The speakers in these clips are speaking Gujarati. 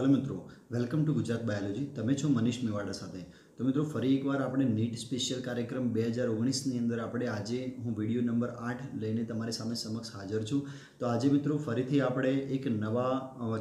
हेलो मित्रों, वेलकम टू गुजरात बायोलॉजी। तमे छो मनीष मेवाड़ा साथे। तो मित्रों फरी एक बार आपणे नीट स्पेशियल कार्यक्रम 2019 ની અંદર આપણે આજે હું વિડીયો નંબર 8 લઈને તમારી સામે સમક્ષ હાજર છું। તો આજે મિત્રો ફરીથી આપણે એક નવા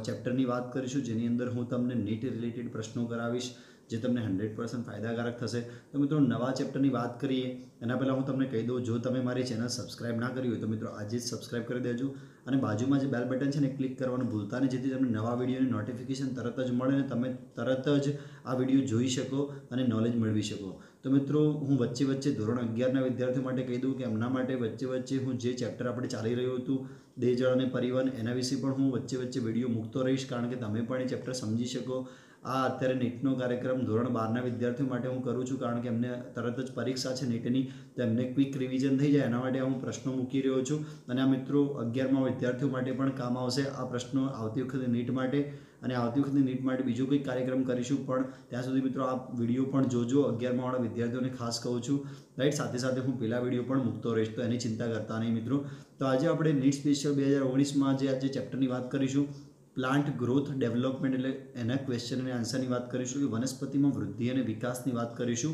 ચેપ્ટરની વાત કરીશું જેની અંદર હું તમને નીટ રિલેટેડ પ્રશ્નો કરાવીશ જે તમને 100% ફાયદાકારક થશે। તો મિત્રો નવા ચેપ્ટરની વાત કરીએ એના પહેલાં હું તમને કહી દઉં, જો તમે મારી ચેનલ સબસ્ક્રાઇબ ના કરી હોય તો મિત્રો આજે જ સબસ્ક્રાઇબ કરી દેજો અને બાજુમાં જે બેલ બટન છે ને ક્લિક કરવાનું ભૂલતા નહીં, જેથી તમને નવા વિડીયોની નોટિફિકેશન તરત જ મળે અને તમે તરત જ આ વિડીયો જોઈ શકો અને નોલેજ મેળવી શકો। તો મિત્રો હું વચ્ચે ધોરણ 11ના વિદ્યાર્થીઓ માટે કહી દઉં કે એમના માટે વચ્ચે હું જે ચેપ્ટર આપણે ચાલી રહ્યું હતું દેહજળ અને પરિવહન એના વિશે પણ હું વચ્ચે વિડીયો મૂકતો રહીશ, કારણ કે તમે પણ એ ચેપ્ટર સમજી શકો। આ અત્યારે નીટનો કાર્યક્રમ ધોરણ 12ના વિદ્યાર્થીઓ માટે હું કરું છું, કારણ કે એમને તરત જ પરીક્ષા છે નીટની, તો એમને ક્વિક રિવિઝન થઈ જાય એના માટે હું પ્રશ્નો મૂકી રહ્યો છું અને આ મિત્રો 11મા વિદ્યાર્થીઓ માટે પણ કામ આવશે આ પ્રશ્નો આવતી વખતે નીટ માટે। અને આવતી વખતે નીટ માટે બીજો કોઈ કાર્યક્રમ કરીશું, પણ ત્યાં સુધી મિત્રો આ વિડીયો પણ જોજો। 11મા વાળા વિદ્યાર્થીઓને ખાસ કહું છું, રાઈટ। સાથે સાથે હું પેલા વિડીયો પણ મૂકતો રહીશ, તો એની ચિંતા કરતા નહીં મિત્રો। તો આજે આપણે નીટ સ્પેશિયલ 2019માં જે આજે ચેપ્ટરની વાત કરીશું, પ્લાન્ટ ગ્રોથ ડેવલપમેન્ટ એટલે એના ક્વેશ્ચન અને આન્સરની વાત કરીશું, કે વનસ્પતિમાં વૃદ્ધિ અને વિકાસની વાત કરીશું,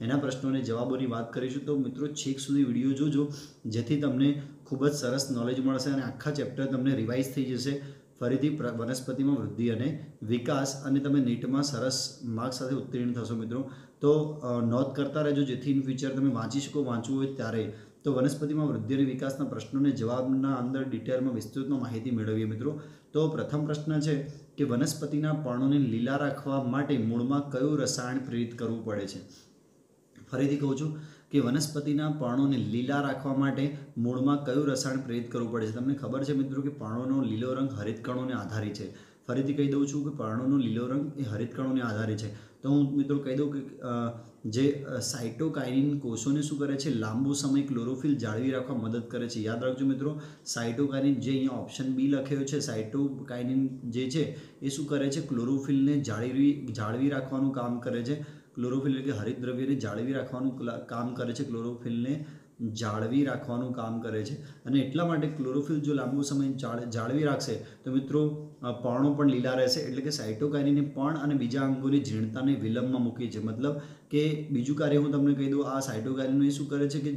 એના પ્રશ્નોને જવાબોની વાત કરીશું। તો મિત્રો છેક સુધી વિડીયો જોજો જેથી તમને ખૂબ જ સરસ નોલેજ મળશે અને આખા ચેપ્ટર તમને રિવાઇઝ થઈ જશે ફરીથી વનસ્પતિમાં વૃદ્ધિ અને વિકાસ, અને તમે નીટમાં સરસ માર્ક્સ સાથે ઉત્તીર્ણ થશો મિત્રો। તો નોંધ કરતા રહેજો જેથી ઇન ફ્યુચર તમે વાંચી શકો, વાંચવું હોય ત્યારે। તો વનસ્પતિમાં વૃદ્ધિ અને વિકાસના પ્રશ્નોને જવાબના અંદર ડિટેલમાં વિસ્તૃતમાં માહિતી મેળવીએ મિત્રો। તો પ્રથમ પ્રશ્ન છે કે વનસ્પતિના પર્ણોને લીલા રાખવા માટે મૂળમાં કયું રસાયણ પ્રેરિત કરવું પડે છે? ફરીથી કહું છું કે વનસ્પતિના પર્ણોને લીલા રાખવા માટે મૂળમાં કયું રસાયણ પ્રેરિત કરવું પડે છે? તમને ખબર છે મિત્રો કે પર્ણોનો લીલો રંગ હરિતકણોને આધારિત છે। ફરીથી કહી દઉં છું કે પર્ણોનો લીલો રંગ એ હરિતકણોને આધારિત છે। તો હું મિત્રો કહી દઉં કે જે સાઇટોકાઇનિન કોષોને શું કરે છે? લાંબો સમય ક્લોરોફિલ જાળવી રાખવા મદદ કરે છે। યાદ રાખજો મિત્રો, સાઇટોકાઇનિન જે અહીંયા ઓપ્શન બી લખ્યો છે, સાઇટોકાઇનિન જે છે એ શું કરે છે? ક્લોરોફિલને જાળવી રાખવાનું કામ કરે છે। ક્લોરોફિલ એટલે કે હરિતદ્રવ્યને જાળવી રાખવાનું કામ કરે છે, ક્લોરોફિલને જાળવી રાખવાનું કામ કરે છે। અને એટલા માટે ક્લોરોફિલ જો લાંબો સમય જાળવી રાખશે તો મિત્રો પર્ણો પણ લીલા રહેશે। એટલે કે સાઇટોકાઇનિને પર્ણ અને બીજા અંગોની જીર્ણતાને વિલંબમાં મૂકી છે। મતલબ કે બીજું કાર્ય હું તમને કહી દઉં, આ સાઇટોકાઇનિન એ શું કરે છે કે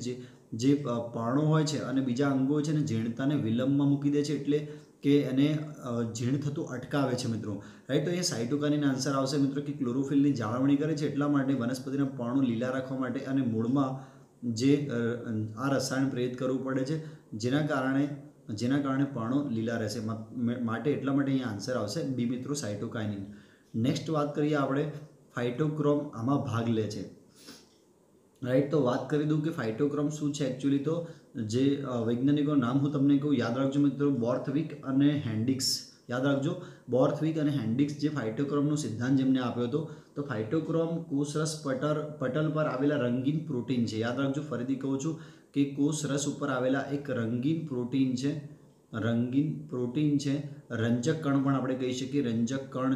જે પર્ણો હોય છે અને બીજા અંગો હોય છે ને જીર્ણતાને વિલંબમાં મૂકી દે છે, એટલે કે એને જીર્ણ થતું અટકાવે છે મિત્રો, રાઈટ। તો એ સાઇટોકાઇનિન આન્સર આવશે મિત્રો, કે ક્લોરોફિલની જાળવણી કરે છે એટલા માટે વનસ્પતિના પર્ણો લીલા રાખવા માટે અને મૂળમાં જે આ રસાયણ પ્રેરિત કરવું પડે છે જેના કારણે પર્ણો લીલા રહેશે માટે, એટલા માટે અહીંયા આન્સર આવશે બી મિત્રો, સાઇટોકાઇનિન। નેક્સ્ટ વાત કરીએ આપણે, ફાઇટોક્રોમ આમાં ભાગ લે છે, રાઈટ। તો વાત કરી દઉં કે ફાઇટોક્રોમ શું છે એકચ્યુઅલી। તો જે વૈજ્ઞાનિકોનું નામ હું તમને કહું, યાદ રાખજો મિત્રો, બોર્થવિક અને હેન્ડ્રિક્સ। યાદ રાખજો, બોર્થવિક અને હેન્ડ્રિક્સ જે ફાઇટોક્રોમનો સિદ્ધાંત જેમને આપ્યો હતો। તો ફાઇટોક્રોમ કોષરસ પટલ પર આવેલા રંગીન પ્રોટીન છે। યાદ રાખજો, ફરીથી કહું છું કે કોષરસ ઉપર આવેલા એક રંગીન પ્રોટીન છે, રંજક કણ પણ આપણે કહી શકીએ, રંજક કણ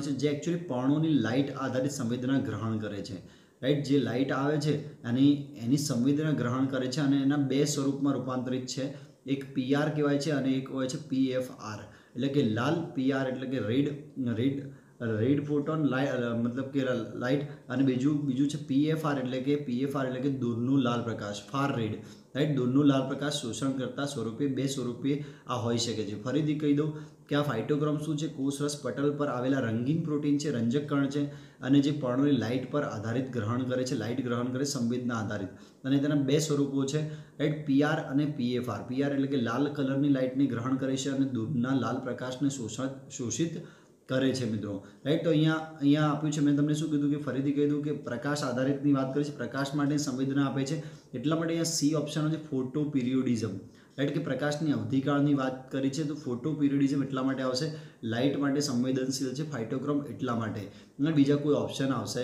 છે જે એકચ્યુઅલી પર્ણોની લાઇટ આધારિત સંવેદના ગ્રહણ કરે છે, રાઈટ। જે લાઇટ આવે છે એની સંવેદના ગ્રહણ કરે છે અને એના બે સ્વરૂપમાં રૂપાંતરિત છે, એક પીઆર કહેવાય છે અને એક હોય છે પીએફઆર, એટલે કે લાલ પીઆર એટલે કે રેડ ફોટોન મતલબ કે લાઇટ, અને બીજું છે પીએફઆર એટલે કે દૂરનું લાલ પ્રકાશ, ફાર રેડ, રાઈટ। દૂરનું લાલ પ્રકાશ શોષણ કરતા સ્વરૂપે બે સ્વરૂપે આ હોઈ શકે છે। ફરીથી કહી દઉં કે આ ફાઇટોક્રોમ શું છે? કોષરસ પટલ પર આવેલા રંગીન પ્રોટીન છે, રંજક કણ છે અને જે પર્ણોની લાઇટ પર આધારિત ગ્રહણ કરે છે, લાઇટ ગ્રહણ કરે, સંવેદના આધારિત, અને તેના બે સ્વરૂપો છે, રાઈટ, પીઆર અને પીએફઆર। પીઆર એટલે કે લાલ કલરની લાઇટને ગ્રહણ કરે છે અને દૂરના લાલ પ્રકાશને શોષિત કરે છે મિત્રો, રાઈટ। તો અહીંયા આપ્યું છે, મેં તમને શું કીધું કે ફરીથી કહી દઉં કે પ્રકાશ આધારિતની વાત કરી છે, પ્રકાશ માટે સંવેદના આપે છે, એટલા માટે અહીંયા સી ઓપ્શન છે, ફોટો પિરિયોડિઝમ, રાઈટ, કે પ્રકાશની અવધિકાળની વાત કરી છે તો ફોટો પિરિયોડિઝમ એટલા માટે આવશે, લાઇટ માટે સંવેદનશીલ છે ફાઇટોક્રોમ એટલા માટે, અને બીજા કોઈ ઓપ્શન આવશે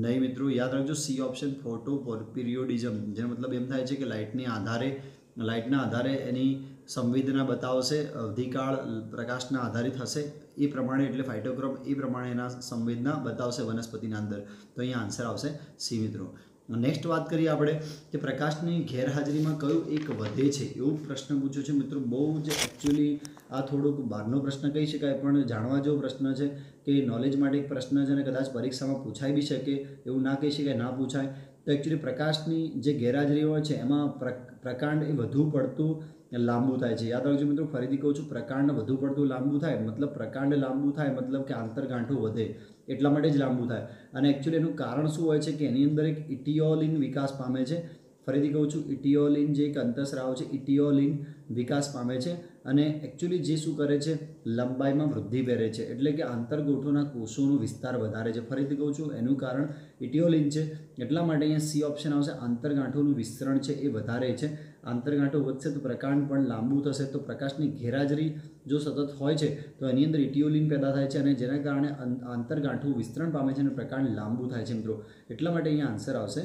નહીં મિત્રો। યાદ રાખજો, સી ઓપ્શન ફોટો પિરિયોડિઝમ, જેનો મતલબ એમ થાય છે કે લાઇટના આધારે એની સંવેદના બતાવશે, અવધિકાળ પ્રકાશના આધારિત હશે એ પ્રમાણે, એટલે ફાઇટોક્રોમ એ પ્રમાણે એના સંવેદના બતાવશે વનસ્પતિના અંદર। તો અહીંયા આન્સર આવશે સી મિત્રો। નેક્સ્ટ વાત કરીએ આપણે કે પ્રકાશની ગેરહાજરીમાં કયું એક વધે છે, એવો પ્રશ્ન પૂછ્યો છે મિત્રો. બહુ જ એકચ્યુઅલી આ થોડોક બહારનો પ્રશ્ન કહી શકાય, પણ જાણવા જેવો પ્રશ્ન છે કે નોલેજ માટે એક પ્રશ્ન છે અને કદાચ પરીક્ષામાં પૂછાઈ બી શકે, એવું ના કહી શકાય ના પૂછાય. તો એકચ્યુઅલી પ્રકાશની જે ગેરહાજરી હોય છે એમાં પ્રકાંડ એ વધુ પડતું લાંબુ થાય છે. યાદ રાખજો મિત્રો, ફરીથી કહું છું, પ્રકાંડ વધુ પડતું લાંબુ થાય મતલબ પ્રકાંડ લાંબુ થાય મતલબ કે આંતરગાંઠો વધે, એટલા માટે જ લાંબુ થાય. અને એકચ્યુઅલી એનું કારણ શું હોય છે કે એની અંદર એક ઇટિયોલિન વિકાસ પામે છે. ફરીથી કહું છું, ઇટિયોલિન જે એક અંતઃસ્રાવ છે, ઇટિયોલિન વિકાસ પામે છે અને એકચ્યુઅલી જે શું કરે છે, લંબાઈમાં વૃદ્ધિ કરે છે, એટલે કે આંતરગોઠોના કોષોનો વિસ્તાર વધારે છે. ફરીથી કહું છું, એનું કારણ ઇટિયોલિન છે, એટલા માટે અહીંયા સી ઓપ્શન આવશે. આંતરગાંઠોનું વિસ્તરણ છે એ વધારે છે. આંતરગાંઠો વધશે તો પ્રકાંડ પણ લાંબુ થશે. તો પ્રકાશની ગેરહાજરી જો સતત હોય છે તો એની અંદર ઇટિયોલિન પેદા થાય છે અને જેના કારણે આંતરગાંઠો વિસ્તરણ પામે છે અને પ્રકાંડ લાંબુ થાય છે મિત્રો. એટલા માટે અહીંયા આન્સર આવશે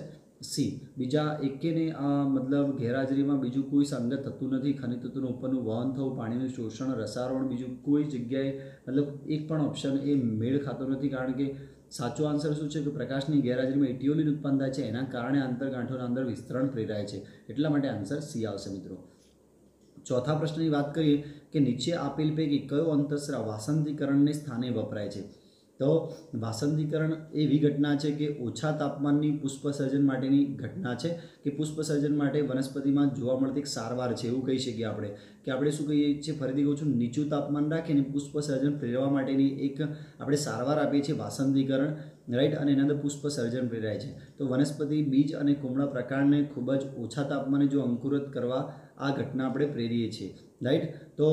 સી. બીજા એકેને મતલબ ગેરહાજરીમાં બીજું કોઈ સંગત થતું નથી. ખનિજ તત્વોનું ઉપરનું વહન થવું, પાણીનું શોષણ, રસારોહણ, બીજું કોઈ જગ્યાએ મતલબ એક પણ ઓપ્શન એ મેળ ખાતો નથી. કારણ કે સાચો આન્સર શું છે કે પ્રકાશની ગેરહાજરીમાં ઇટિયોલિન ઉત્પન્ન થાય છે, એના કારણે આંતરગાંઠોના અંદર વિસ્તરણ પ્રેરાય છે. એટલા માટે આન્સર સી આવશે મિત્રો. ચોથા પ્રશ્નની વાત કરીએ કે નીચે આપેલ પૈકી કયો અંતઃસ્રાવ વાસંતીકરણને સ્થાને વપરાય છે. તો વાસંતીકરણ એવી ઘટના છે કે ઓછા તાપમાનની પુષ્પસર્જન માટેની ઘટના છે કે પુષ્પસર્જન માટે વનસ્પતિમાં જોવા મળતી એક સારવાર છે, એવું કહી શકીએ આપણે. કે આપણે શું કહીએ છીએ, ફરીથી કહું છું, નીચું તાપમાન રાખીને પુષ્પસર્જન પ્રેરવા માટેની એક આપણે સારવાર આપીએ છીએ વાસંતીકરણ, રાઈટ. અને એના અંદર પુષ્પસર્જન પ્રેરાય છે. તો વનસ્પતિ બીજ અને કુમળા પ્રકારને ખૂબ જ ઓછા તાપમાને જો અંકુરિત કરવા આ ઘટના આપણે પ્રેરીએ છીએ, રાઈટ. તો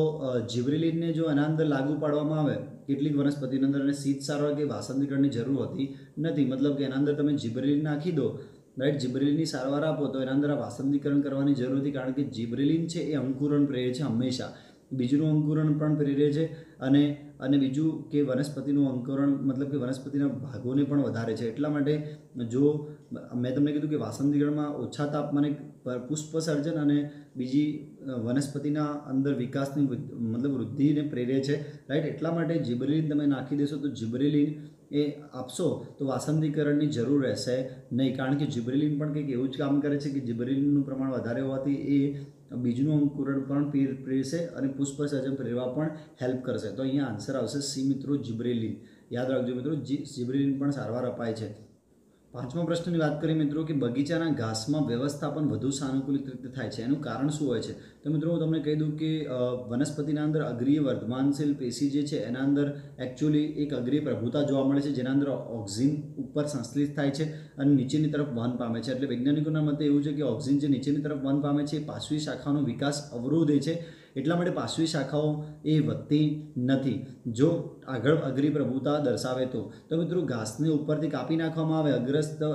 જીબ્રેલિનને જો એના અંદર લાગુ પાડવામાં આવે કેટલીક વનસ્પતિની અંદર અને શીત સારવાર કે વાસંતીકરણની જરૂર હોતી નથી. મતલબ કે એના અંદર તમે જીબ્રેલિન નાખી દો, રાઈટ, જીબ્રેલિનની સારવાર આપો તો એના અંદર આ વાસંતીકરણ કરવાની જરૂર નથી. કારણ કે જીબ્રેલિન છે એ અંકુરણ પ્રેરે છે હંમેશા, બીજનું અંકુરણ પણ પ્રેરે છે અને બીજું કે વનસ્પતિનું અંકુરણ મતલબ કે વનસ્પતિના ભાગોને પણ વધારે છે. એટલા માટે જો મેં તમને કીધું કે વાસંતીકરણમાં ઓછા તાપમાને પુષ્પસર્જન અને બીજી વનસ્પતિના અંદર વિકાસની મતલબ વૃદ્ધિને પ્રેરે છે, રાઈટ. એટલા માટે જીબ્રેલિન તમે નાખી દેશો તો જીબ્રેલિન એ આપશો તો વાસંતીકરણની જરૂર રહેશે નહીં. કારણ કે જીબ્રેલિન પણ કંઈક એવું જ કામ કરે છે કે જીબ્રેલિનનું પ્રમાણ વધારે હોવાથી એ બીજનું અંકુરણ પણ પ્રેરશે અને પુષ્પસર્જન પ્રેરવા પણ હેલ્પ કરશે. તો અહીંયા આન્સર આવશે સી મિત્રો, જીબ્રેલિન. યાદ રાખજો મિત્રો, જીબ્રેલિન પણ સારવાર અપાય છે. પાંચમા પ્રશ્નની વાત કરીએ મિત્રો કે બગીચાના ઘાસમાં વ્યવસ્થાપન વધુ સાનુકૂલિત રીતે થાય છે, એનું કારણ શું હોય છે. તો મિત્રો હું તમને કહી દઉં કે વનસ્પતિના અંદર અગ્રીય વર્ધમાનશીલ પેશી જે છે એના અંદર એકચ્યુઅલી એક અગ્રીય પ્રભુતા જોવા મળે છે, જેના અંદર ઓક્સિન ઉપર સંશ્લિત થાય છે અને નીચેની તરફ વહન પામે છે. એટલે વૈજ્ઞાનિકોના મતે એવું છે કે ઓક્સિન જે નીચેની તરફ વહન પામે છે એ પાર્શ્વી શાખાનો વિકાસ અવરોધે છે. એટલા માટે પાર્શ્વી શાખાઓ એ વધતી નથી જો આગળ અગ્રી પ્રભુતા દર્શાવે તો. મિત્રો ઘાસને ઉપરથી કાપી નાખવામાં આવે,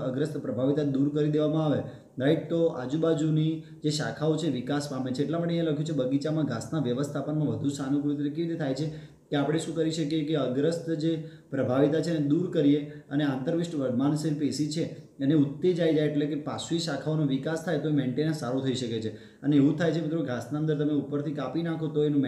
અગ્રસ્ત પ્રભાવિતા દૂર કરી દેવામાં આવે, રાઈટ, તો આજુબાજુની જે શાખાઓ છે વિકાસ પામે છે. એટલા માટે અહીંયા લખ્યું છે બગીચામાં ઘાસના વ્યવસ્થાપનમાં વધુ સાનુકૂલિત રીતે કેવી રીતે થાય છે કે આપણે શું કરી શકીએ કે અગ્રસ્ત જે પ્રભાવિતા છે એને દૂર કરીએ અને આંતરવિષ્ટ વર્ધમાનશીલ પેશી છે એને ઉત્તેજાઈ જાય, એટલે કે પાર્શ્વી શાખાઓનો વિકાસ થાય તો મેન્ટેનન્સ સારું થઈ શકે છે. અને એવું થાય છે મિત્રો, ઘાસના અંદર તમે ઉપરથી કાપી નાખો તો એનું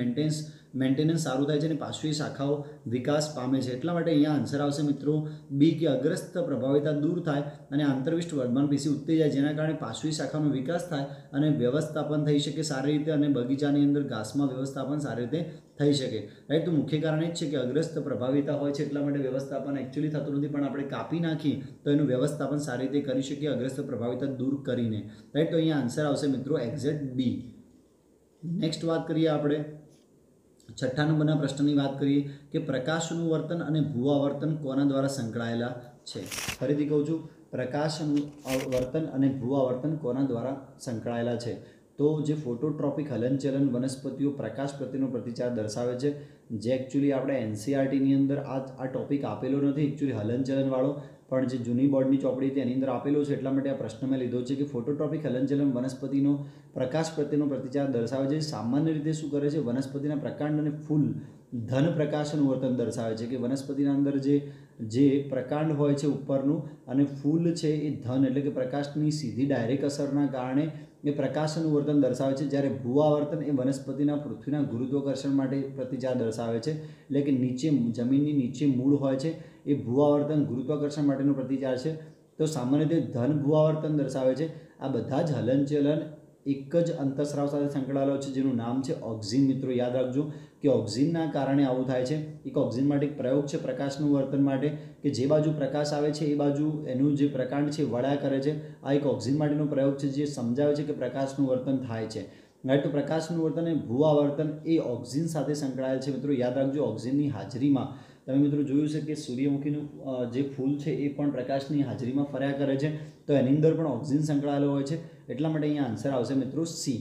મેન્ટેનન્સ સારું થાય છે અને પાર્શ્વી શાખાઓ વિકાસ પામે છે. એટલા માટે અહીંયા આન્સર આવશે મિત્રો બી કે અગ્રસ્ત પ્રભાવિતા દૂર થાય અને આંતરવિષ્ટ વર્ધમાન પેશી ઉત્તેજાય, જેના કારણે પાર્શ્વી શાખાનો વિકાસ થાય અને વ્યવસ્થાપન થઈ શકે સારી રીતે અને બગીચાની અંદર ઘાસમાં વ્યવસ્થાપન સારી રીતે થઈ શકે, રાઈટ. તો મુખ્ય કારણ એ જ છે કે અગ્રસ્ત પ્રભાવિતા હોય છે એટલા માટે વ્યવસ્થાપન એકચ્યુઅલી થતું નથી, પણ આપણે કાપી નાખી તો એનું વ્યવસ્થાપન સારી રીતે કરી શકીએ અગ્રસ્ત પ્રભાવિતા દૂર કરીને, રાઈટ. તો અહીંયા આન્સર આવશે મિત્રો એક્ઝેક્ટ બી. નેક્સ્ટ વાત કરીએ આપણે છઠ્ઠા નંબરના પ્રશ્નની વાત કરીએ કે પ્રકાશનું વર્તન અને ભૂઆવર્તન કોના દ્વારા સંકળાયેલા છે. ફરીથી કહું છું, પ્રકાશનું વર્તન અને ભૂઆવર્તન કોના દ્વારા સંકળાયેલા છે. તો જે ફોટોટ્રોપિક હલનચલન વનસ્પતિઓ પ્રકાશ પ્રત્યેનો પ્રતિચાર દર્શાવે છે, જે એકચ્યુઅલી આપણે એનસીઆરટીની અંદર આ ટોપિક આપેલો નથી એકચ્યુઅલી હલનચલનવાળો, પણ જે જૂની બોર્ડની ચોપડી હતી એની અંદર આપેલો છે. એટલા માટે આ પ્રશ્ન મેં લીધો છે કે ફોટોટ્રોપિક હલનચલન વનસ્પતિનો પ્રકાશ પ્રત્યેનો પ્રતિચાર દર્શાવે છે. સામાન્ય રીતે શું કરે છે, વનસ્પતિના પ્રકાંડ અને ફૂલ ધન પ્રકાશનું વર્તન દર્શાવે છે કે વનસ્પતિના અંદર જે પ્રકાંડ હોય છે ઉપરનું અને ફૂલ છે એ ધન એટલે કે પ્રકાશની સીધી ડાયરેક્ટ અસરના કારણે એ પ્રકાશનું વર્તન દર્શાવે છે. જ્યારે ભૂઆવર્તન એ વનસ્પતિના પૃથ્વીના ગુરુત્વાકર્ષણ માટે પ્રતિચાર દર્શાવે છે, એટલે કે નીચે જમીનની નીચે મૂળ હોય છે એ ભૂઆવર્તન ગુરુત્વાકર્ષણ માટેનો પ્રતિચાર છે. તો સામાન્ય રીતે ધન ભૂઆવર્તન દર્શાવે છે. આ બધા જ હલનચલન એક જ અંતઃસ્રાવ સાથે સંકળાયેલો છે જેનું નામ છે ઓક્સિન. મિત્રો યાદ રાખજો કે ઓક્સિનના કારણે આવું થાય છે. એક ઓક્સિન માટે એક પ્રયોગ છે પ્રકાશનું વર્તન માટે કે જે બાજુ પ્રકાશ આવે છે એ બાજુ એનું જે પ્રકાંડ છે વળ્યા કરે છે. આ એક ઓક્સિન માટેનો પ્રયોગ છે જે સમજાવે છે કે પ્રકાશનું વર્તન થાય છે. રાઈટ, તો પ્રકાશનું વર્તન અને ભૂઆવર્તન એ ઓક્સિન સાથે સંકળાયેલ છે. મિત્રો યાદ રાખજો ઓક્સિનની હાજરીમાં તમે મિત્રો જોયું છે કે સૂર્યમુખીનું જે ફૂલ છે એ પણ પ્રકાશની હાજરીમાં ફર્યા કરે છે, તો એની અંદર પણ ઓક્સિન સંકળાયેલો હોય છે. એટલા માટે અહીંયા આન્સર આવશે મિત્રો સી.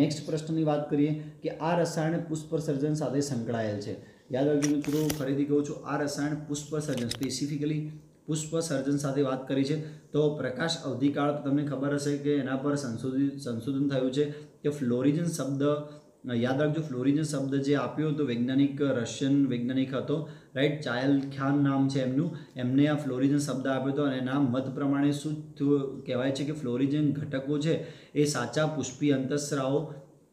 નેક્સ્ટ પ્રશ્નની વાત કરીએ કે આ રસાયણ પુષ્પસર્જન સાથે સંકળાયેલ છે. યાદ રાખજો મિત્રો, ફરીથી કહું છું, આ રસાયણ પુષ્પસર્જન સ્પેસિફિકલી પુષ્પસર્જન સાથે વાત કરી છે. તો પ્રકાશ અવધિકાળ તમને ખબર હશે કે એના પર સંશોધન થયું છે કે ફ્લોરિજન શબ્દ, યાદ રાખજો ફ્લોરિજન શબ્દ જે આપ્યો હતો વૈજ્ઞાનિક રશિયન વૈજ્ઞાનિક હતો, રાઈટ, ચાયલ ખ્યાન નામ છે એમનું, એમને આ ફ્લોરિજન શબ્દ આપ્યો હતો અને એના મત પ્રમાણે શું કહેવાય છે કે ફ્લોરિજન ઘટકો છે એ સાચા પુષ્પી અંતઃસ્રાવો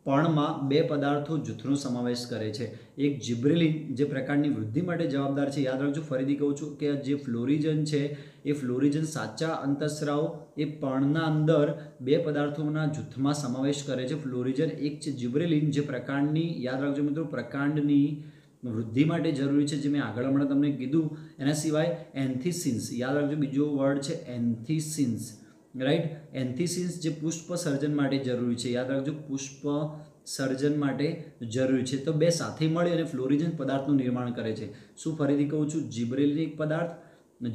પર્ણમાં બે પદાર્થો જૂથનો સમાવેશ કરે છે. એક જિબ્રેલિન જે પ્રકારની વૃદ્ધિ માટે જવાબદાર છે. યાદ રાખજો, ફરીથી કહું છું કે જે ફ્લોરિજન છે એ ફ્લોરિજન સાચા અંતઃસ્રાવ એ પર્ણના અંદર બે પદાર્થોના જૂથમાં સમાવેશ કરે છે. ફ્લોરિજન એક છે જિબ્રેલિન જે પ્રકાંડની, યાદ રાખજો મિત્રો, પ્રકાંડની વૃદ્ધિ માટે જરૂરી છે જે મેં આગળ હમણાં તમને કીધું. એના સિવાય એન્થીસિન્સ, યાદ રાખજો બીજો વર્ડ છે એન્થીસિન્સ, રાઈટ, એન્થીસિન્સ જે પુષ્પ સર્જન માટે જરૂરી છે. યાદ રાખજો પુષ્પ સર્જન માટે જરૂરી છે. તો બે સાથે મળી અને ફ્લોરિજન પદાર્થનું નિર્માણ કરે છે. શું, ફરીથી કહું છું, જિબ્રેલિન એક પદાર્થ,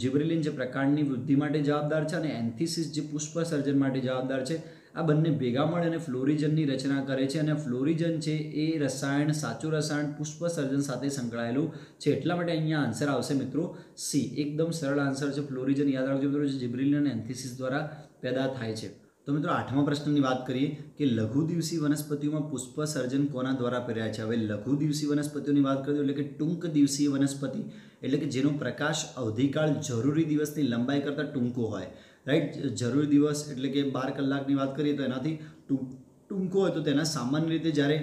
જિબ્રેલિન જે પ્રકાંડની વૃદ્ધિ માટે જવાબદાર છે અને એન્થીસિસ જે પુષ્પ સર્જન માટે જવાબદાર છે. આ બંને ભેગા મળે અને ફ્લોરિજનની રચના કરે છે અને ફ્લોરિજન છે એ રસાયણ, સાચું રસાયણ પુષ્પ સર્જન સાથે સંકળાયેલું છે. એટલા માટે અહીંયા આન્સર આવશે મિત્રો સી. એકદમ સરળ આન્સર છે. ફ્લોરિજન યાદ રાખજો મિત્રો જે જિબ્રેલિન અને એન્થીસિસ દ્વારા પેદા થાય છે. તો મિત્રો 8મા પ્રશ્નની વાત કરીએ કે લઘુ દિવસી વનસ્પતિઓમાં પુષ્પ સર્જન કોના દ્વારા પ્રેરાય છે. હવે લઘુ દિવસી વનસ્પતિઓની વાત કરીએ એટલે કે ટૂંક દિવસીય વનસ્પતિ એટલે કે જેનો પ્રકાશ અવધિકાળ જરૂરી દિવસની લંબાઈ કરતાં ટૂંકો હોય, રાઈટ. જરૂરી દિવસ એટલે કે 12 કલાકની વાત કરીએ તો એનાથી ટૂંકો હોય તો તેના સામાન્ય રીતે જ્યારે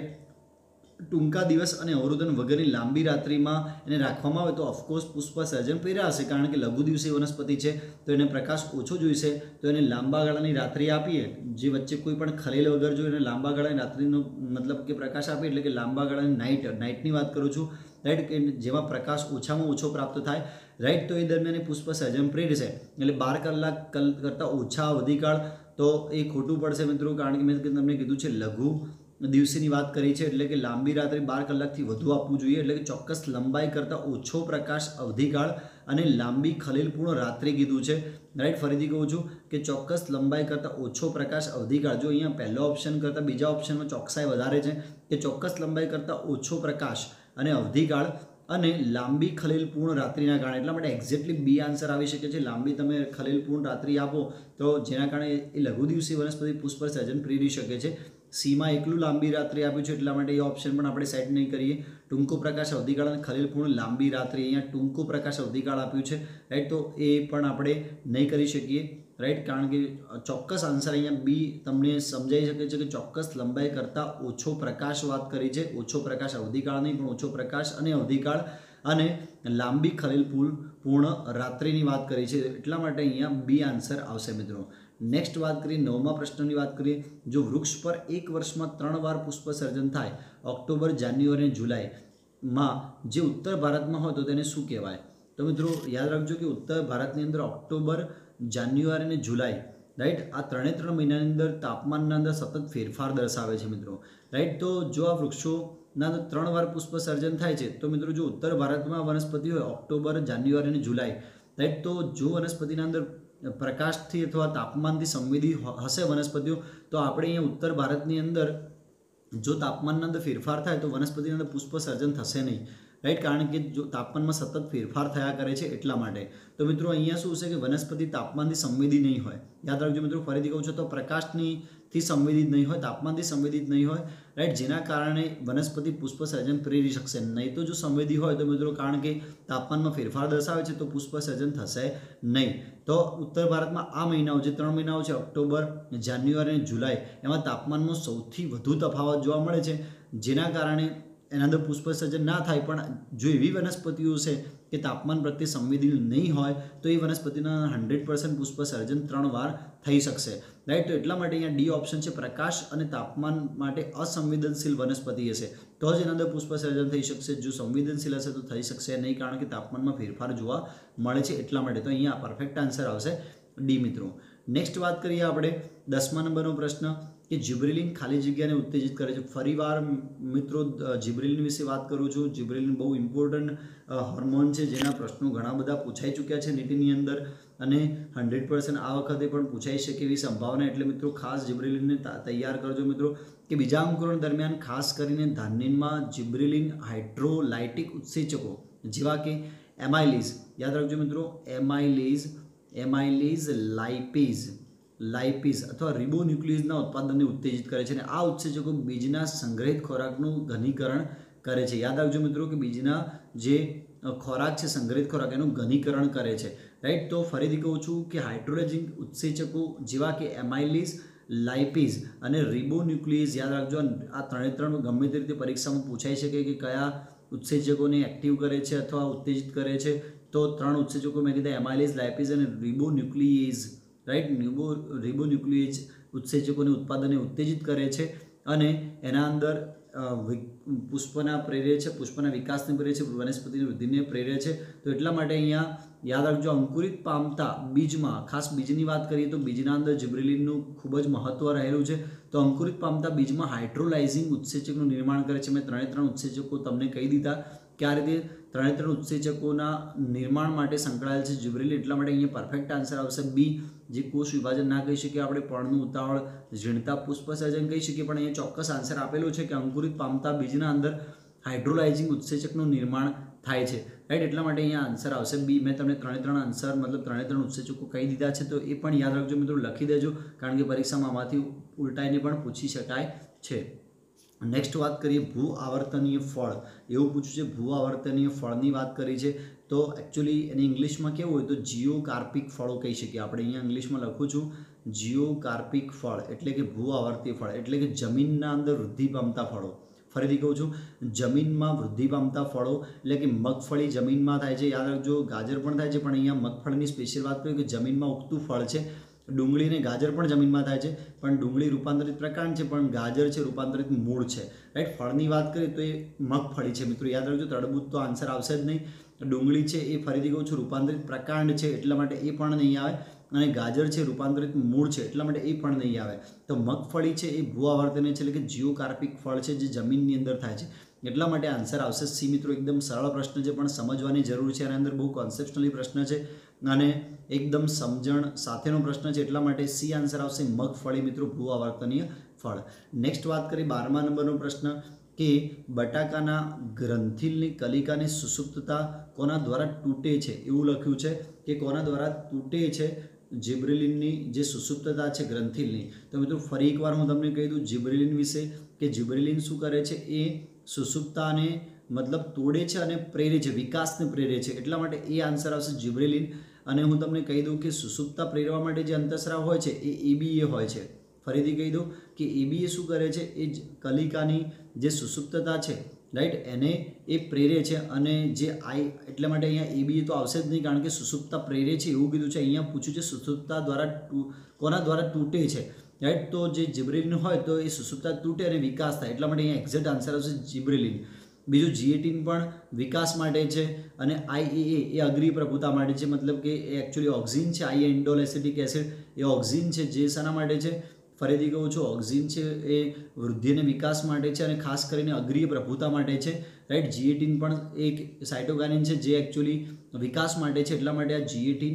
ટૂંકા દિવસ અને અવરોધન વગરની લાંબી રાત્રિમાં એને રાખવામાં આવે તો ઓફકોર્સ પુષ્પ સર્જન પ્રેરાશે, કારણ કે લઘુ દિવસીય વનસ્પતિ છે તો એને પ્રકાશ ઓછો જોઈશે. તો એને લાંબા ગાળાની રાત્રિ આપીએ, જે વચ્ચે કોઈ પણ ખલેલ વગર જો એને લાંબા ગાળાની રાત્રિનો મતલબ કે પ્રકાશ આપીએ એટલે કે લાંબા ગાળાની નાઇટની વાત કરું છું, રાઈટ, કે જેમાં પ્રકાશ ઓછામાં ઓછો પ્રાપ્ત થાય, રાઈટ. તો એ દરમિયાન પુષ્પ સર્જન પ્રેરશે. એટલે 12 કલાક કરતાં ઓછા અવધિકાળ તો એ ખોટું પડશે મિત્રો, કારણ કે મેં તમને કીધું છે લઘુ દિવસની વાત કરી છે એટલે કે લાંબી રાત્રે 12 કલાકથી વધુ આપવું જોઈએ, એટલે કે ચોક્કસ લંબાઈ કરતાં ઓછો પ્રકાશ અવધિકાળ અને લાંબી ખલેલપૂર્ણ રાત્રિ કીધું છે, રાઈટ. ફરીથી કહું છું કે ચોક્કસ લંબાઈ કરતાં ઓછો પ્રકાશ અવધિકાળ. જો અહીંયા પહેલો ઓપ્શન કરતાં બીજા ઓપ્શનમાં ચોકસાઈ વધારે છે કે ચોક્કસ લંબાઈ કરતાં ઓછો પ્રકાશ અને અવધિકાળ અને લાંબી ખલેલપૂર્ણ રાત્રિના કારણે, એટલા માટે એક્ઝેક્ટલી બી આન્સર આવી શકે છે. લાંબી તમે ખલેલપૂર્ણ રાત્રિ આપો તો જેના કારણે એ લઘુ દિવસી વનસ્પતિ પુષ્પ સર્જન પ્રેરી શકે છે. સીમાં એકલું લાંબી રાત્રિ આપ્યું છે એટલા માટે એ ઓપ્શન પણ આપણે સેટ નહીં કરીએ. ટૂંકો પ્રકાશ અવધિકાળ અને ખલેલપૂર્ણ લાંબી રાત્રિ, અહીંયા ટૂંકો પ્રકાશ અવધિકાળ આપ્યું છે, રાઈટ. તો એ પણ આપણે નહીં કરી શકીએ, રાઈટ, કારણ કે ચોક્કસ આન્સર અહીંયા બી તમને સમજાઈ શકે છે કે ચોક્કસ લંબાઈ કરતાં ઓછો પ્રકાશ વાત કરી છે. ઓછો પ્રકાશ અવધિકાળ નહીં પણ ઓછો પ્રકાશ અને અવધિકાળ અને લાંબી ખલેલપૂર્ણ રાત્રિની વાત કરી છે, એટલા માટે અહીંયા બી આન્સર આવશે મિત્રો. નેક્સ્ટ વાત કરીએ 9મા પ્રશ્નની વાત કરીએ. જો વૃક્ષ પર એક વર્ષમાં 3 વાર પુષ્પ સર્જન થાય, ઓક્ટોબર, જાન્યુઆરી અને જુલાઈમાં, જે ઉત્તર ભારતમાં હોય તો તેને શું કહેવાય? તો મિત્રો યાદ રાખજો કે ઉત્તર ભારતની અંદર ઓક્ટોબર, જાન્યુઆરી અને જુલાઈ, રાઈટ, આ 3 મહિનાની અંદર તાપમાનના અંદર સતત ફેરફાર દર્શાવે છે મિત્રો, રાઈટ. તો જો આ વૃક્ષોના 3 વાર પુષ્પ સર્જન થાય છે તો મિત્રો જો ઉત્તર ભારતમાં વનસ્પતિ હોય ઓક્ટોબર, જાન્યુઆરી અને જુલાઈ, રાઈટ, તો જો વનસ્પતિના અંદર પ્રકાશથી અથવા તાપમાનથી સંવેદી હશે વનસ્પતિઓ તો આપણે અહીંયા ઉત્તર ભારતની અંદર જો તાપમાનના અંદર ફેરફાર થાય તો વનસ્પતિની અંદર પુષ્પ સર્જન થશે નહીં, રાઈટ, કારણ કે જો તાપમાનમાં સતત ફેરફાર થયા કરે છે એટલા માટે. તો મિત્રો અહીંયા શું છે કે વનસ્પતિ તાપમાનથી સંવેદી નહીં હોય. યાદ રાખજો મિત્રો, ફરીથી કહું છું તો પ્રકાશથી સંવેદિત નહીં હોય, તાપમાનથી સંવેદિત નહીં હોય, રાઈટ, જેના કારણે વનસ્પતિ પુષ્પ સર્જન પ્રેરી શકશે નહીં. તો જો સંવેદી હોય તો મિત્રો કારણ કે તાપમાનમાં ફેરફાર દર્શાવે છે તો પુષ્પ સર્જન થશે નહીં. તો ઉત્તર ભારતમાં આ મહિનાઓ જે 3 મહિનાઓ છે ઓક્ટોબર, જાન્યુઆરી અને જુલાઈ, એમાં તાપમાનમાં સૌથી વધુ તફાવત જોવા મળે છે, જેના કારણે એના અંદર પુષ્પસર્જન ના થાય, પણ જો એવી વનસ્પતિઓ છે કે તાપમાન પ્રત્યે સંવેદનશીલ નહીં હોય તો એ વનસ્પતિના 100% પુષ્પસર્જન 3 વાર થઈ શકશે, રાઈટ. તો એટલા માટે અહીંયા ડી ઓપ્શન છે, પ્રકાશ અને તાપમાન માટે અસંવેદનશીલ વનસ્પતિ હશે તો જ એના અંદર પુષ્પસર્જન થઈ શકશે. જો સંવેદનશીલ હશે તો થઈ શકશે નહીં, કારણ કે તાપમાનમાં ફેરફાર જોવા મળે છે એટલા માટે. તો અહીંયા પરફેક્ટ આન્સર આવશે ડી મિત્રો. નેક્સ્ટ વાત કરીએ આપણે 10મા નંબરનો પ્રશ્ન કે જિબ્રેલિન ખાલી જગ્યાને ઉત્તેજિત કરે છે. ફરીવાર મિત્રો જિબ્રેલિન વિશે વાત કરું છું. જિબ્રેલિન બહુ ઇમ્પોર્ટન્ટ હોર્મોન છે, જેના પ્રશ્નો ઘણા બધા પૂછાઈ ચૂક્યા છે નીટની અંદર, અને 100% આ વખતે પણ પૂછાઈ શકે એવી સંભાવના. એટલે મિત્રો ખાસ જિબ્રેલિનને તૈયાર કરજો મિત્રો. કે બીજા અંકુરણ દરમિયાન ખાસ કરીને ધાન્યમાં જિબ્રેલિન હાઇડ્રોલાઇટિક ઉત્સેચકો જેવા કે એમાઇલીઝ, યાદ રાખજો મિત્રો, એમાઇલીઝ લાઇપીઝ અથવા રિબોન્યુક્લિયસના ઉત્પાદનને ઉત્તેજિત કરે છે, અને આ ઉત્સેચકો બીજના સંગ્રહિત ખોરાકનું ઘનીકરણ કરે છે. યાદ રાખજો મિત્રો કે બીજના જે ખોરાક છે, સંગ્રહિત ખોરાક, એનું ઘનીકરણ કરે છે, રાઈટ. તો ફરીથી કહું છું કે હાઇડ્રોલાઇટિક ઉત્સેચકો જેવા કે એમાઇલીઝ, લાઇપીઝ અને રિબોન્યુક્લિયસ, યાદ રાખજો. આ 3 ગમે તે રીતે પરીક્ષામાં પૂછાઈ શકે કે કયા ઉત્સેચકોને એક્ટિવ કરે છે અથવા ઉત્તેજિત કરે છે. તો 3 ઉત્સેચકો મેં કીધા, એમાઇલીઝ, લાઇપીઝ અને રિબોન્યુક્લિયસ, રાઈટ. રિબોન્યુક્લિયસ ઉત્સેચકોને ઉત્પાદનને ઉત્તેજિત કરે છે અને એના અંદર પુષ્પના પ્રેરે છે, પુષ્પના વિકાસને પ્રેરે છે, વનસ્પતિની વૃદ્ધિને પ્રેરે છે. તો એટલા માટે અહીંયા યાદ રાખજો, અંકુરિત પામતા બીજમાં, ખાસ બીજની વાત કરીએ તો બીજના અંદર જિબ્રેલિનનું ખૂબ જ મહત્વ રહેલું છે. તો અંકુરિત પામતા બીજમાં હાઇડ્રોલાઇઝિંગ ઉત્સેચકનું નિર્માણ કરે છે. મેં 3 ઉત્સેચકો તમને કહી દીધા કે આ રીતે 3 ઉત્સેચકોના નિર્માણ માટે સંકળાયેલ છે જિબ્રેલિન. એટલા માટે અહીંયા પરફેક્ટ આન્સર આવશે બી. જે કોષ વિભાજન ના કહી શકીએ આપણે, પર્ણનું ઉતાવળ, ઝીણતા પુષ્પસર્જન કહી શકીએ, પણ અહીંયા ચોક્કસ આન્સર આપેલો છે કે અંકુરિત પામતા બીજના અંદર હાઇડ્રોલાઇઝિંગ ઉત્સેચકનું નિર્માણ થાય છે, રાઈટ. એટલા માટે અહીંયા આન્સર આવશે બી. મેં તમને 3 આન્સર મતલબ 3 ઉત્સેચકો કહી દીધા છે, તો એ પણ યાદ રાખજો મિત્રો, લખી દેજો, કારણ કે પરીક્ષામાં આમાંથી ઉલટાઈને પણ પૂછી શકાય છે. નેક્સ્ટ વાત કરીએ ભૂ આવર્તનીય ફળ. એવું પૂછ્યું છે, ભૂ આવર્તનીય ફળની વાત કરી છે. તો એકચ્યુઅલી એને ઇંગ્લિશમાં કેવું હોય તો જીઓકાર્પિક ફળો કહી શકીએ આપણે. અહીંયા ઇંગ્લિશમાં લખું છું જીઓકાર્પિક ફળ, એટલે કે ભૂ આવર્તીય ફળ, એટલે કે જમીનના અંદર વૃદ્ધિ પામતા ફળો. ફરીથી કહું છું, જમીનમાં વૃદ્ધિ પામતા ફળો, એટલે કે મગફળી જમીનમાં થાય છે, યાદ રાખજો. ગાજર પણ થાય છે, પણ અહીંયા મગફળીની સ્પેશિયલ વાત કરીએ કે જમીનમાં ઉગતું ફળ છે. ડુંગળી અને ગાજર પણ જમીનમાં થાય છે, પણ ડુંગળી રૂપાંતરિત પ્રકાર છે, પણ ગાજર છે રૂપાંતરિત મૂળ છે, રાઈટ. ફળની વાત કરીએ તો એ મગફળી છે મિત્રો, યાદ રાખજો. તરબૂચ તો આન્સર આવશે જ નહીં. ડુંગળી છે એ ફરીથી કહું છું રૂપાંતરિત પ્રકાંડ છે, એટલા માટે એ પણ નહીં આવે, અને ગાજર છે રૂપાંતરિત મૂળ છે, એટલા માટે એ પણ નહીં આવે. તો મગફળી છે એ ભૂ આવર્તનીય છે, એટલે કે જીઓકાર્પિક ફળ છે, જે જમીનની અંદર થાય છે, એટલા માટે આન્સર આવશે સી મિત્રો. એકદમ સરળ પ્રશ્ન છે, પણ સમજવાની જરૂર છે. આના અંદર બહુ કોન્સેપ્શનલી પ્રશ્ન છે અને એકદમ સમજણ સાથેનો પ્રશ્ન છે, એટલા માટે સી આન્સર આવશે મગફળી મિત્રો, ભૂ આવર્તનીય ફળ. નેક્સ્ટ વાત કરી 12મા નંબરનો પ્રશ્ન કે બટાકાના ગ્રંથિલની કલિકાની સુસુપ્તતા કોના દ્વારા તૂટે છે. એવું લખ્યું છે કે કોના દ્વારા તૂટે છે જિબ્રેલિનની જે સુસુપ્તતા છે ગ્રંથિલની. તો મિત્રો ફરી એકવાર હું તમને કહી દઉં જિબ્રેલિન વિશે કે જિબ્રેલિન શું કરે છે, એ સુસુપ્તાને મતલબ તોડે છે અને પ્રેરે છે, વિકાસને પ્રેરે છે, એટલા માટે એ આન્સર આવશે જિબ્રેલિન. અને હું તમને કહી દઉં કે સુસુપ્તા પ્રેરવા માટે જે અંતઃસ્રાવ હોય છે એ એબીએ હોય છે. ફરીથી કહી દઉં કે એબીએ શું કરે છે, એ કલિકાની જે સુસુપ્તતા છે, રાઈટ, એને એ પ્રેરે છે. અને જે આઈ, એટલા માટે અહીંયા એબીએ તો આવશે જ નહીં, કારણ કે સુસુપ્તા પ્રેરે છે એવું કીધું છે. અહીંયા પૂછ્યું છે સુસુપ્તા દ્વારા કોના દ્વારા તૂટે છે, રાઈટ. તો જે જિબ્રેલિન હોય તો એ સુસુપ્તા તૂટે અને વિકાસ થાય, એટલા માટે અહીંયા એક્ઝેક્ટ આન્સર આવશે જિબ્રેલિન. બીજું G18 પણ વિકાસ માટે છે, અને IAA એ અગ્રીય પ્રભુતા માટે છે, મતલબ કે એ એકચ્યુઅલી ઓક્સિન છે. આઈ ઇન્ડોલ એસિટિક એસિડ એ ઓક્સિન છે, જે શાના માટે છે, ફરીથી કહું છું, ઓક્સિન છે એ વૃદ્ધિ અને વિકાસ માટે છે, અને ખાસ કરીને અગ્રીય પ્રભુતા માટે છે, રાઈટ. G18 પણ એક સાઇટોકાઇનિન છે જે એકચ્યુઅલી વિકાસ માટે છે, એટલા માટે આ G18,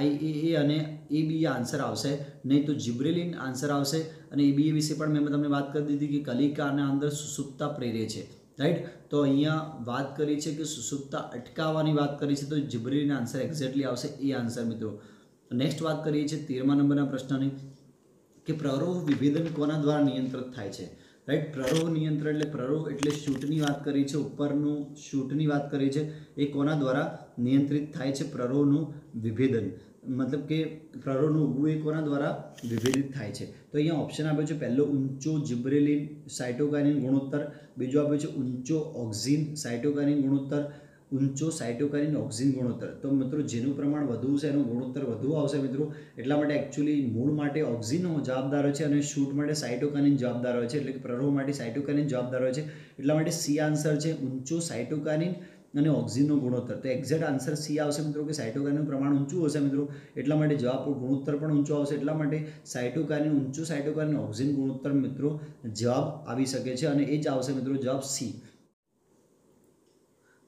IAA અને ABA આન્સર આવશે નહીં. તો જિબ્રેલિન આન્સર આવશે. અને ABA વિશે પણ મેં તમને વાત કરી દીધી કે કલિકાના અંદર સુસુપ્તા પ્રેરે છે, રાઈટ. તો અહીંયા વાત કરી છે કે સુસુપ્તા અટકાવવાની વાત કરી છે, તો જિબ્રેલિન આન્સર એક્ઝેક્ટલી આવશે એ આન્સર મિત્રો. નેક્સ્ટ વાત કરીએ છીએ 13મા નંબરના પ્રશ્નની કે પ્રરોહ વિભેદન કોના દ્વારા નિયંત્રિત થાય છે, રાઈટ. પ્રરોહ નિયંત્રણ એટલે પ્રરોહ એટલે શૂટની વાત કરી છે, ઉપરનું શૂટની વાત કરી છે. એ કોના દ્વારા નિયંત્રિત થાય છે? પ્રરોહનું વિભેદન, મતલબ કે પ્રરોહનું ઉગવું એ કોના દ્વારા વિભેદિત થાય છે? તો અહીંયા ઓપ્શન આપ્યો છે પહેલો ઊંચો જિબ્રેલિન સાયટોકાઇનિન ગુણોત્તર, બીજો આપ્યો છે ઊંચો ઓક્સિન સાયટોકાઇનિન ગુણોત્તર, ઊંચો સાયટોકાઇનિન ઓક્સિન ગુણોત્તર. તો મિત્રો જેનું પ્રમાણ વધુ છે એનો ગુણોત્તર વધુ આવશે મિત્રો. એટલા માટે એકચ્યુઅલી મૂળ માટે ઓક્સિન જવાબદાર હોય છે અને શૂટ માટે સાયટોકાઇનિન જવાબદાર હોય છે, એટલે કે પ્રરોહ માટે સાયટોકાઇનિન જવાબદાર હોય છે. એટલા માટે સી આન્સર છે ઊંચો સાયટોકાઇનિન અને ઓક્સિનનો ગુણોત્તર. તો એક્ઝેક્ટ આન્સર સી આવશે મિત્રો, કે સાયટોકાઇનનું પ્રમાણ ઊંચું હશે મિત્રો, એટલા માટે જવાબ ગુણોત્તર પણ ઊંચો આવશે. એટલા માટે સાયટોકાઇનિન ઊંચું સાયટોકાઇનિન ઓક્સિન ગુણોત્તર મિત્રો જવાબ આવી શકે છે અને એ જ આવશે મિત્રો જવાબ સી.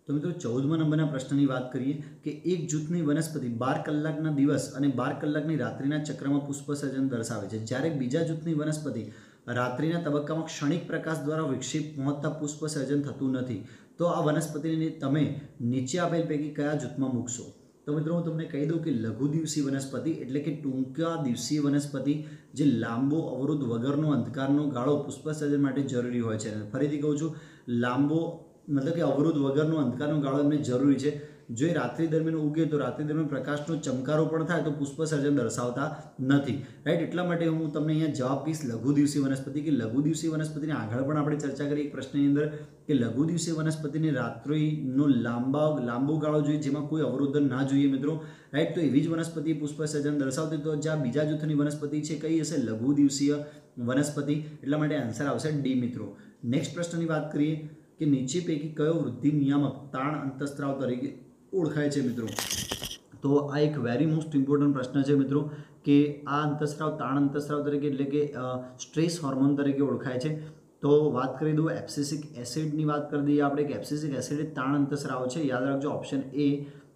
તો મિત્રો 14મા નંબરના પ્રશ્નની વાત કરીએ કે એક જૂથની વનસ્પતિ 12 કલાકના દિવસ અને 12 કલાકની રાત્રિના ચક્રમાં પુષ્પસર્જન દર્શાવે છે, જ્યારે બીજા જૂથની વનસ્પતિ રાત્રિના તબક્કામાં ક્ષણિક પ્રકાશ દ્વારા વિક્ષેપ પહોંચતા પુષ્પસર્જન થતું નથી. તો આ વનસ્પતિને તમે નીચે આપેલ પૈકી કયા જૂથમાં મૂકશો? તો મિત્રો હું તમને કહી દઉં કે લઘુ દિવસી વનસ્પતિ એટલે કે ટૂંકા દિવસીય વનસ્પતિ જે લાંબો અવરોધ વગરનો અંધકારનો ગાળો પુષ્પસર્જન માટે જરૂરી હોય છે. ફરીથી કહું છું, લાંબો મતલબ કે અવરોધ વગરનો અંધકારનો ગાળો એમને જરૂરી છે. જો એ રાત્રિ દરમિયાન ઉગે તો રાત્રિ દરમિયાન પ્રકાશનો ચમકારો પણ થાય તો પુષ્પસર્જન દર્શાવતા નથી, રાઈટ. એટલા માટે હું તમને અહીંયા જવાબ કહીશ લઘુ દિવસી વનસ્પતિ. કે લઘુ દિવસી વનસ્પતિની આગળ પણ આપણે ચર્ચા કરી એક પ્રશ્નની અંદર કે લઘુ દિવસી વનસ્પતિને રાત્રિનો લાંબો ગાળો જોઈએ, જેમાં કોઈ અવરોધન ના જોઈએ મિત્રો, રાઈટ. તો એવી જ વનસ્પતિ પુષ્પસર્જન દર્શાવતી. તો જ્યાં બીજા જૂથની વનસ્પતિ છે કઈ હશે? લઘુ દિવસીય વનસ્પતિ. એટલા માટે આન્સર આવશે ડી મિત્રો. નેક્સ્ટ પ્રશ્નની વાત કરીએ કે નીચે પૈકી કયો વૃદ્ધિ નિયામક તાણ અંતઃસ્ત્રાવ તરીકે ઓળખાય છે મિત્રો? તો આ એક વેરી મોસ્ટ ઇમ્પોર્ટન્ટ પ્રશ્ન છે મિત્રો, કે આ અંતઃસ્ત્રાવ તાણ અંતઃસ્ત્રાવ તરીકે એટલે કે સ્ટ્રેસ હોર્મોન તરીકે ઓળખાય છે. તો વાત કરી દઉં એબ્સિસિક એસિડની વાત કરી દઈએ આપણે કે એબ્સિસિક એસિડ એ તાણ અંતઃસ્રાવ છે. યાદ રાખજો ઓપ્શન એ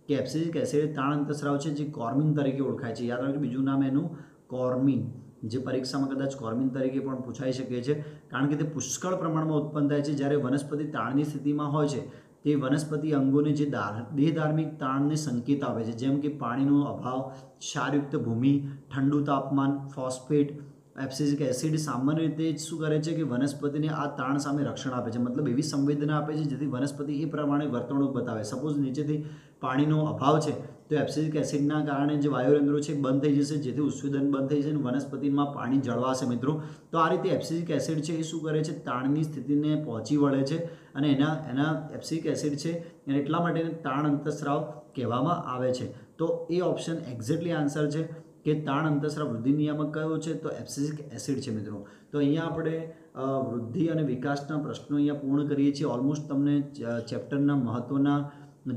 કે એબ્સિસિક એસિડ એ તાણ અંતઃસ્રાવ છે જે કોર્મિન તરીકે ઓળખાય છે. યાદ રાખજો બીજું નામ એનું કોર્મિન, જે પરીક્ષામાં કદાચ કોર્મિન તરીકે પણ પૂછાઈ શકે છે, કારણ કે તે પુષ્કળ પ્રમાણમાં ઉત્પન્ન થાય છે જ્યારે વનસ્પતિ તાણની સ્થિતિમાં હોય છે. તે વનસ્પતિ અંગોને જે દેહધાર્મિક તાણને સંકેત આપે છે, જેમ કે પાણીનો અભાવ, ક્ષારયુક્ત ભૂમિ, ઠંડુ તાપમાન, ફોસ્ફેટ. એબ્સિસિક એસિડ સામાન્ય રીતે શું કરે છે કે વનસ્પતિને આ તાણ સામે રક્ષણ આપે છે, મતલબ એવી સંવેદના આપે છે જેથી વનસ્પતિ એ પ્રમાણે વર્તણૂક બતાવે. સપોઝ નીચેથી પાણીનો અભાવ છે તો એબ્સિસિક એસિડના કારણે જે વાયુરંધ્રો છે બંધ થઈ જશે, જેથી ઉત્સેદન બંધ થઈ જશે અને વનસ્પતિમાં પાણી જળવાશે મિત્રો. તો આ રીતે એબ્સિસિક એસિડ છે એ શું કરે છે? તાણની સ્થિતિને પહોંચી વળે છે અને એના એબ્સિસિક એસિડ છે અને એટલા માટે તાણ અંતઃસ્રાવ કહેવામાં આવે છે. તો એ ઓપ્શન એક્ઝેક્ટલી આન્સર છે કે તાણ અંતઃસ્રાવ વૃદ્ધિ નિયામક કયો છે? તો એબ્સિસિક એસિડ છે મિત્રો. તો અહીંયા આપણે વૃદ્ધિ અને વિકાસના પ્રશ્નો અહીંયા પૂર્ણ કરીએ છીએ. ઓલમોસ્ટ તમને ચેપ્ટરના મહત્ત્વના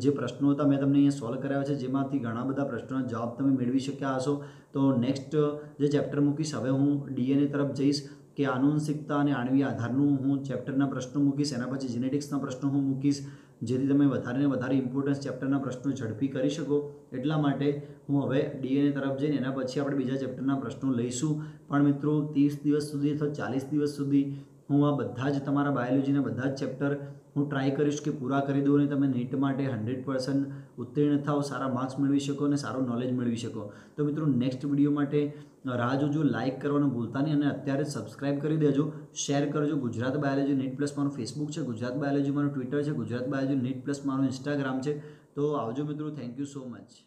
જે પ્રશ્નો હતા મેં તમને અહીંયા સોલ્વ કરાવ્યા છે, જેમાંથી ઘણા બધા પ્રશ્નોના જવાબ તમે મેળવી શક્યા હશો. તો નેક્સ્ટ જે ચેપ્ટર મૂકીશ, હવે હું ડીએનએ તરફ જઈશ કે આનુવંશિકતા અને આણ્વીય આધારનું હું ચેપ્ટરના પ્રશ્નો મૂકીશ. એના પછી જેનેટિક્સના પ્રશ્નો હું મૂકીશ, જેથી તમે વધારે ને વધારે ઇમ્પોર્ટન્સ ચેપ્ટરના પ્રશ્નો ઝડપી કરી શકો. એટલા માટે હું હવે ડીએનએ તરફ જઈને એના પછી આપણે બીજા ચેપ્ટરના પ્રશ્નો લઈશું. પણ મિત્રો 30 દિવસ સુધી અથવા 40 દિવસ સુધી હું આ બધા જ તમારા બાયોલોજીના બધા જ ચેપ્ટર હું ટ્રાય કરીશ કે પૂરા કરી દઉં અને તમે નીટ માટે 100% ઉત્તીર્ણ થાઓ, સારા માર્ક્સ મેળવી શકો અને સારું નોલેજ મેળવી શકો. તો મિત્રો નેક્સ્ટ વિડીયો માટે રાહ જોજો, લાઇક કરવાનું ભૂલતા નહીં અને અત્યારે જ સબસ્ક્રાઇબ કરી દેજો, શેર કરજો. ગુજરાત બાયોલોજી નીટ પ્લસ મારું ફેસબુક છે, ગુજરાત બાયોલોજી મારું ટ્વિટર છે, ગુજરાત બાયોલોજી નીટ પ્લસ મારું ઇન્સ્ટાગ્રામ છે. તો આવજો મિત્રો, થેન્ક યુ સો મચ.